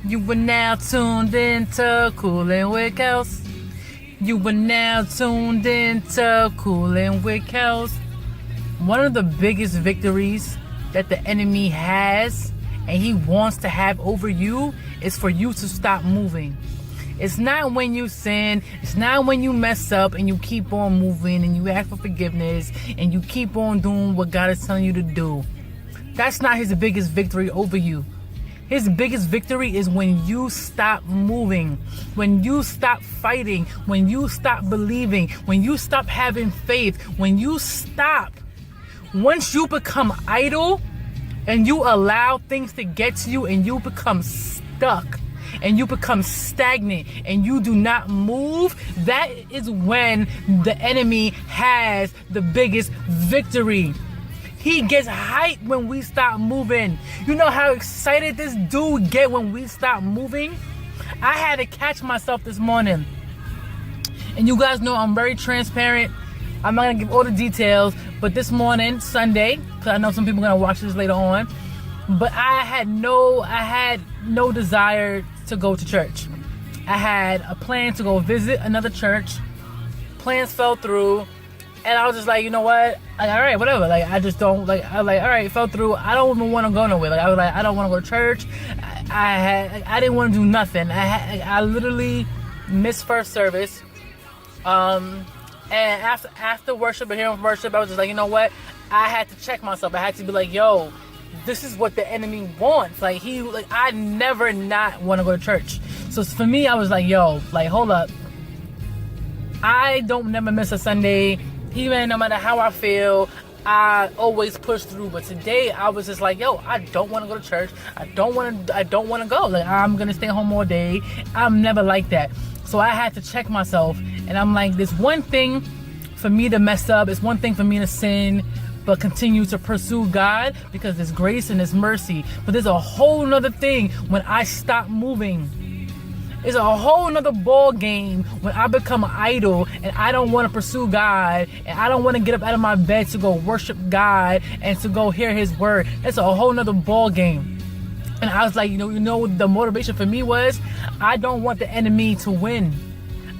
You were now tuned into Coolin' with Kels. You were now tuned into Coolin' with Kels. One of the biggest victories that the enemy has and he wants to have over you is for you to stop moving. It's not when you sin. It's not when you mess up and you keep on moving and you ask for forgiveness and you keep on doing what God is telling you to do. That's not his biggest victory over you. His biggest victory is when you stop moving, when you stop fighting, when you stop believing, when you stop having faith, when you stop. Once you become idle and you allow things to get to you and you become stuck and you become stagnant and you do not move, that is when the enemy has the biggest victory. He gets hyped when we stop moving. You know how excited this dude get when we stop moving? I had to catch myself this morning. And you guys know I'm very transparent. I'm not going to give all the details. But this morning, Sunday, because I know some people are going to watch this later on. But I had no desire to go to church. I had a plan to go visit another church. Plans fell through. And I was just like, you know what? Like, all right, whatever. Like, I just don't, like, I was like, all right, it fell through. I don't even want to go nowhere. Like, I was like, I don't want to go to church. I didn't want to do nothing. I literally missed first service. And after worship and hearing worship, I was just like, you know what? I had to check myself. I had to be like, yo, this is what the enemy wants. Like, I never not want to go to church. So for me, I was like, yo, like, hold up. I don't never miss a Sunday. Even no matter how I feel, I always push through. But today I was just like, yo, I don't want to go to church. I don't want to go. Like, I'm going to stay home all day. I'm never like that. So I had to check myself. And I'm like, there's one thing for me to mess up. It's one thing for me to sin, but continue to pursue God because there's grace and there's mercy. But there's a whole nother thing when I stop moving. It's a whole nother ball game when I become idle and I don't want to pursue God and I don't want to get up out of my bed to go worship God and to go hear his word. It's a whole nother ball game. And I was like, you know, the motivation for me was, I don't want the enemy to win.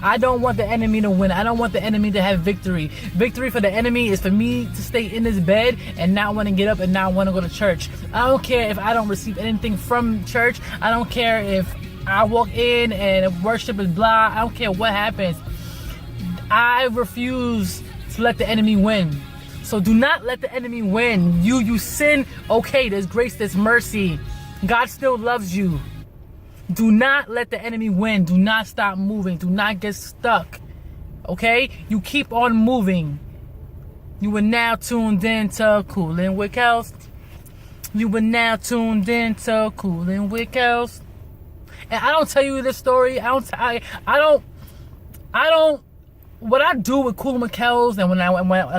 I don't want the enemy to win. I don't want the enemy to have victory. Victory for the enemy is for me to stay in this bed and not want to get up and not want to go to church. I don't care if I don't receive anything from church. I don't care if I walk in and worship is blah. I don't care what happens. I refuse to let the enemy win. So do not let the enemy win. You sin, okay, there's grace, there's mercy. God still loves you. Do not let the enemy win. Do not stop moving. Do not get stuck. Okay? You keep on moving. You are now tuned in to Coolin' with Kels. You are now tuned in to Coolin' with Kels. And I don't tell you this story. I don't. What I do with Coolin' with Kels and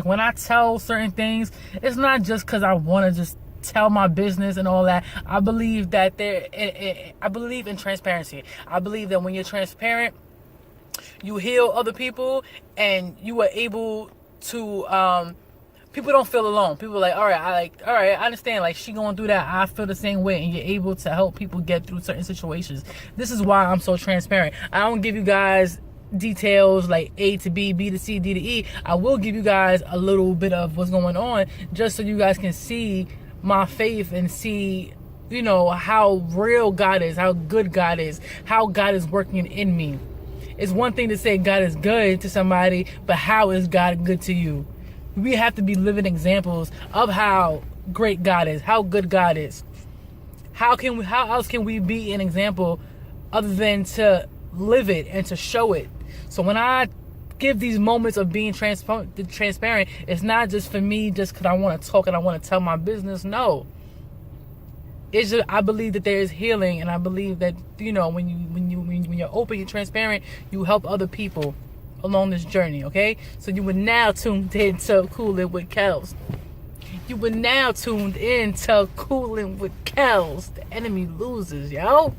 when I tell certain things, it's not just because I want to just tell my business and all that. I believe that I believe in transparency. I believe that when you're transparent, you heal other people and you are able to. People don't feel alone. People are like, all right, I understand. Like, she going through that. I feel the same way. And you're able to help people get through certain situations. This is why I'm so transparent. I don't give you guys details like A to B, B to C, D to E. I will give you guys a little bit of what's going on just so you guys can see my faith and see, you know, how real God is, how good God is, how God is working in me. It's one thing to say God is good to somebody, but how is God good to you? We have to be living examples of how great God is, how good God is. How else can we be an example other than to live it and to show it? So when I give these moments of being transparent, it's not just for me just because I want to talk and I want to tell my business. No. It's just, I believe that there is healing, and I believe that, you know, when you're open, you're transparent, you help other people along this journey, okay? So you were now tuned in to Coolin' with Kels. You were now tuned in to Coolin' with Kels. The enemy loses, yo.